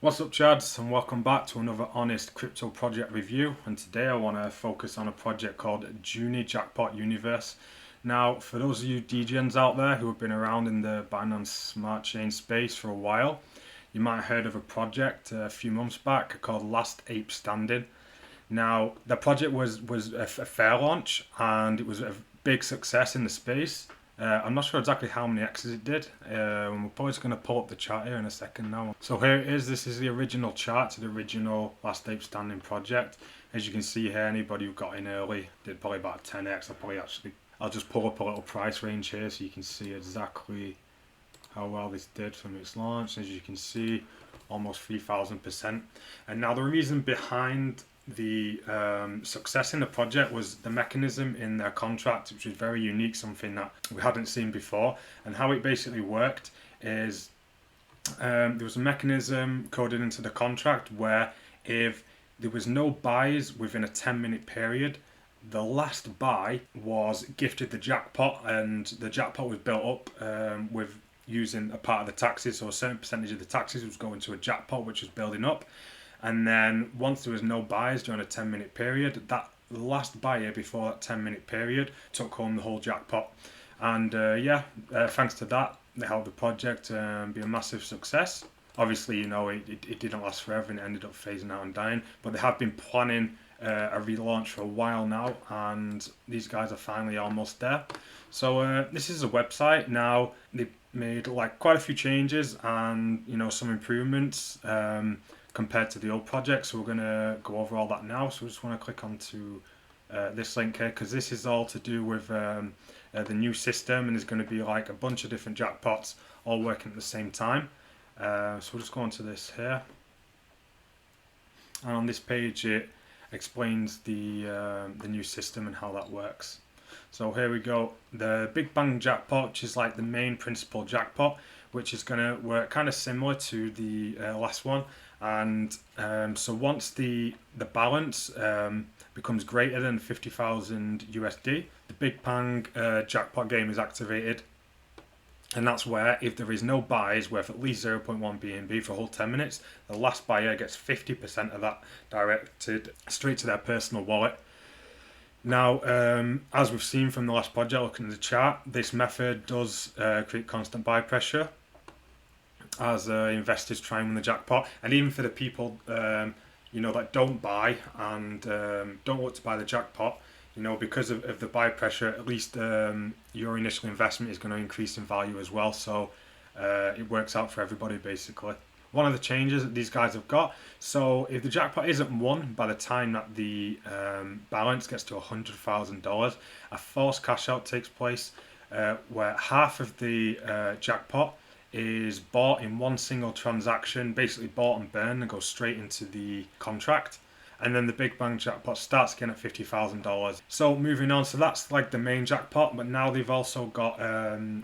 What's up, Chads, and welcome back to another honest crypto project review. And today I want to focus on a project called JUNI Jackpot Universe. Now, for those of you Degens out there who have been around in the Binance Smart Chain space for a while, you might have heard of a project a few months back called Last Ape Standing. Now, the project was a fair launch and it was a big success in the space. I'm not sure exactly how many X's it did. We're probably just going to pull up the chart here in a second now. So here it is. This is the original chart to the original Last Ape Standing project. As you can see here, anybody who got in early did probably about 10x. I'll just pull up a little price range here so you can see exactly how well this did from its launch. As you can see, almost 3,000%. And now the reason behind the success in the project was the mechanism in their contract, which was very unique, something that we hadn't seen before. And how it basically worked is there was a mechanism coded into the contract where if there was no buys within a 10-minute period, the last buy was gifted the jackpot, and the jackpot was built up with using a part of the taxes. So a certain percentage of the taxes was going to a jackpot which was building up. And then once there was no buys during a 10-minute period, that last buyer before that 10-minute period took home the whole jackpot. And thanks to that, they helped the project be a massive success. Obviously, it didn't last forever and it ended up phasing out and dying, but they have been planning a relaunch for a while now, and these guys are finally almost there. So this is a website now. They made quite a few changes and some improvements compared to the old project, so we're going to go over all that now. So we just want to click onto this link here, because this is all to do with the new system, and there's going to be a bunch of different jackpots all working at the same time. So we'll just go onto this here, and on this page it explains the new system and how that works. So here we go. The Big Bang Jackpot, which is the main principal jackpot, which is going to work kind of similar to the last one. And so once the balance becomes greater than 50,000 USD, the Big Bang jackpot game is activated. And that's where, if there is no buys worth at least 0.1 BNB for a whole 10 minutes, the last buyer gets 50% of that directed straight to their personal wallet. Now, as we've seen from the last project, looking at the chart, this method does create constant buy pressure as investors try and win the jackpot. And even for the people that don't buy and don't want to buy the jackpot, because of the buy pressure, at least your initial investment is going to increase in value as well. So it works out for everybody, basically. One of the changes that these guys have got, so if the jackpot isn't won by the time that the balance gets to $100,000, a forced cash out takes place where half of the jackpot is bought in one single transaction, basically bought and burned, and goes straight into the contract. And then the Big Bang Jackpot starts again at $50,000. So moving on, so that's the main jackpot, but now they've also got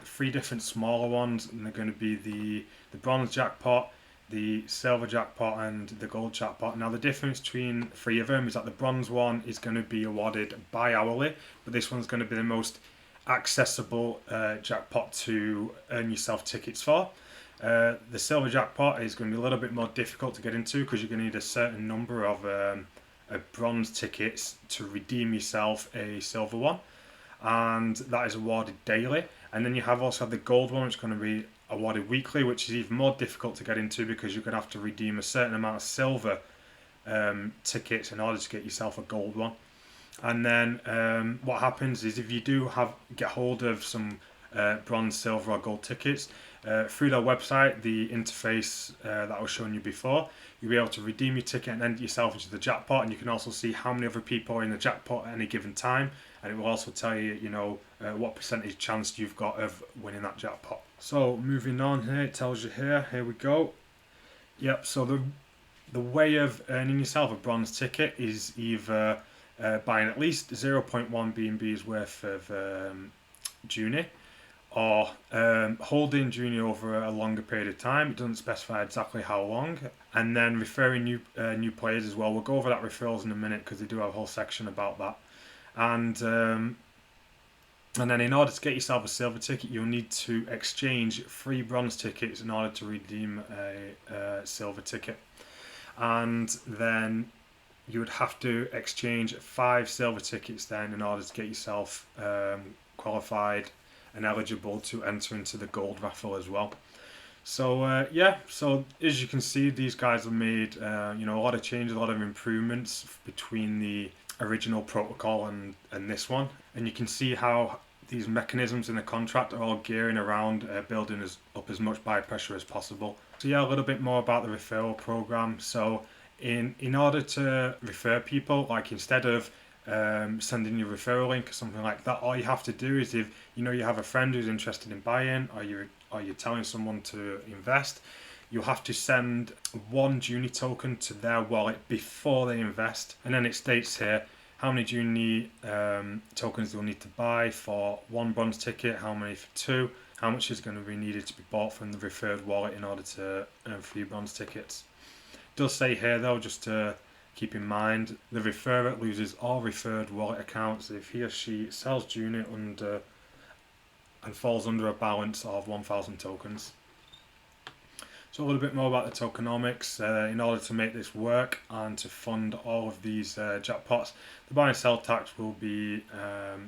3 different smaller ones, and they're going to be the Bronze Jackpot, the Silver Jackpot, and the Gold Jackpot. Now the difference between 3 of them is that the Bronze one is going to be awarded bi-hourly, but this one's going to be the most accessible jackpot to earn yourself tickets for. The Silver Jackpot is going to be a little bit more difficult to get into, because you're going to need a certain number of bronze tickets to redeem yourself a silver one, and that is awarded daily. And then you also have the gold one, which is going to be awarded weekly, which is even more difficult to get into, because you're going to have to redeem a certain amount of silver tickets in order to get yourself a gold one. And then what happens is, if you do get hold of some bronze, silver or gold tickets, through their website, the interface that I was showing you before, you'll be able to redeem your ticket and enter yourself into the jackpot. And you can also see how many other people are in the jackpot at any given time, and it will also tell you what percentage chance you've got of winning that jackpot. So moving on here, it tells you here we go. Yep, so the way of earning yourself a bronze ticket is either buying at least 0.1 BNB's worth of JUNI, or holding JUNI over a longer period of time. It doesn't specify exactly how long. And then referring new players as well. We'll go over that referrals in a minute, because they do have a whole section about that. And And then in order to get yourself a silver ticket, you'll need to exchange 3 bronze tickets in order to redeem a silver ticket. And then you would have to exchange 5 silver tickets then in order to get yourself qualified and eligible to enter into the gold raffle as well. So so as you can see, these guys have made a lot of changes, a lot of improvements between the original protocol and this one, and you can see how these mechanisms in the contract are all gearing around building up as much buy pressure as possible. So yeah, a little bit more about the referral program. So in order to refer people, like instead of sending your referral link or something like that, all you have to do is, if you have a friend who's interested in buying, or you're telling someone to invest, you'll have to send 1 JUNI token to their wallet before they invest. And then it states here how many JUNI tokens they'll need to buy for 1 bronze ticket, how many for 2, how much is going to be needed to be bought from the referred wallet in order to earn 3 bronze tickets. It does say here though, just to keep in mind, the referrer loses all referred wallet accounts if he or she sells JUNI and falls under a balance of 1,000 tokens. So a little bit more about the tokenomics. In order to make this work and to fund all of these jackpots, the buy and sell tax will be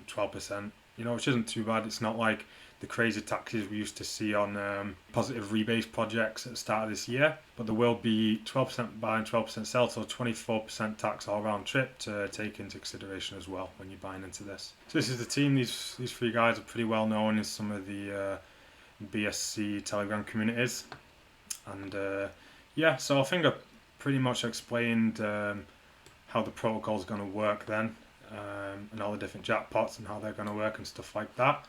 12%, which isn't too bad. It's not like the crazy taxes we used to see on positive rebase projects at the start of this year, but there will be 12% buy and 12% sell, so 24% tax all round trip to take into consideration as well when you're buying into this. So this is the team. These 3 guys are pretty well known in some of the BSC Telegram communities. And so I think I pretty much explained how the protocol is going to work then, and all the different jackpots and how they're going to work and stuff like that.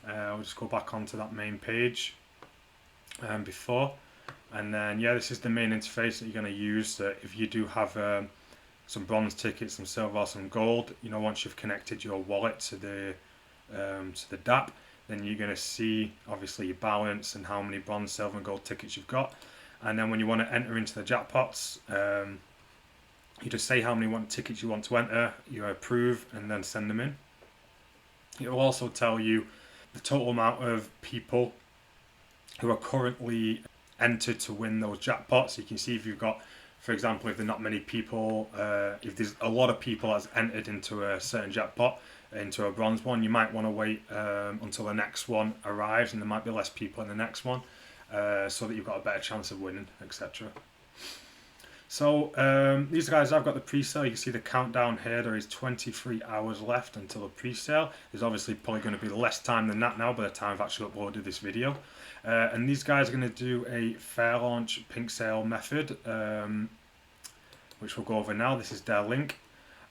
I'll just go back onto that main page before, and then this is the main interface that you're going to use. If you do have some bronze tickets, some silver, or some gold, once you've connected your wallet to the DApp, then you're going to see obviously your balance and how many bronze, silver and gold tickets you've got. And then when you want to enter into the jackpots, you just say how many tickets you want to enter, you approve and then send them in. It will also tell you the total amount of people who are currently entered to win those jackpots. So you can see if you've got, for example, if there are not many people, if there's a lot of people that's entered into a certain jackpot, into a bronze one, you might want to wait until the next one arrives, and there might be less people in the next one, so that you've got a better chance of winning, etc. So these guys have got the pre-sale. You can see the countdown here. There is 23 hours left until the pre-sale. There's obviously probably going to be less time than that now by the time I've actually uploaded this video. And these guys are going to do a fairlaunch pinksale method, which we'll go over now. This is their link.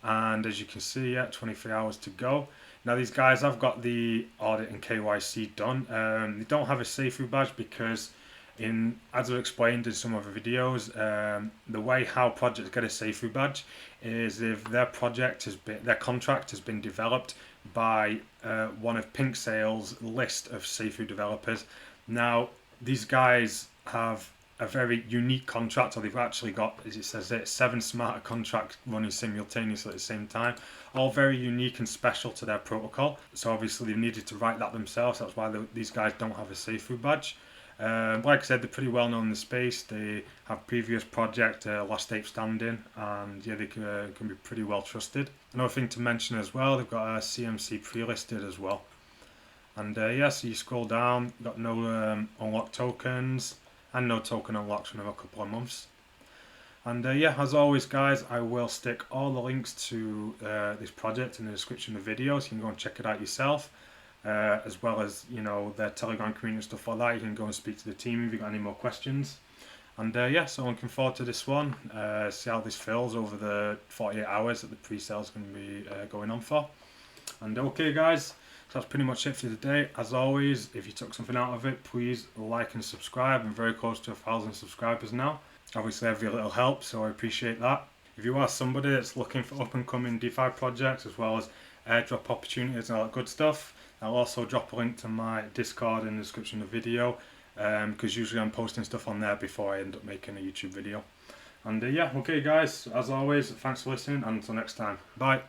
And as you can see, 23 hours to go. Now these guys have got the audit and KYC done. They don't have a safe badge because, as I've explained in some other videos, the way how projects get a safe badge is if their contract has been developed by one of pinksale's list of safe developers. Now these guys have a very unique contract, or they've actually got, as it says there, 7 smart contracts running simultaneously at the same time, all very unique and special to their protocol. So obviously they've needed to write that themselves. That's why these guys don't have a safe badge. Like I said, they're pretty well known in the space. They have previous project, last ape standing, and they can be pretty well trusted. Another thing to mention as well, they've got a CMC pre-listed as well. And so you scroll down, you've got no unlocked tokens, and no token unlocks for another couple of months. And as always guys, I will stick all the links to this project in the description of the video, so you can go and check it out yourself, as well as their Telegram community and stuff like that. You can go and speak to the team if you've got any more questions. And so I'm looking forward to this one, see how this fills over the 48 hours that the pre-sale is going to be going on for. And okay guys, so that's pretty much it for today. As always, if you took something out of it, please like and subscribe. I'm very close to 1,000 subscribers now. Obviously every little helps, so I appreciate that. If you are somebody that's looking for up and coming DeFi projects as well as airdrop opportunities and all that good stuff, I'll also drop a link to my Discord in the description of the video, because usually I'm posting stuff on there before I end up making a YouTube video. And okay guys, as always, thanks for listening, and until next time, bye.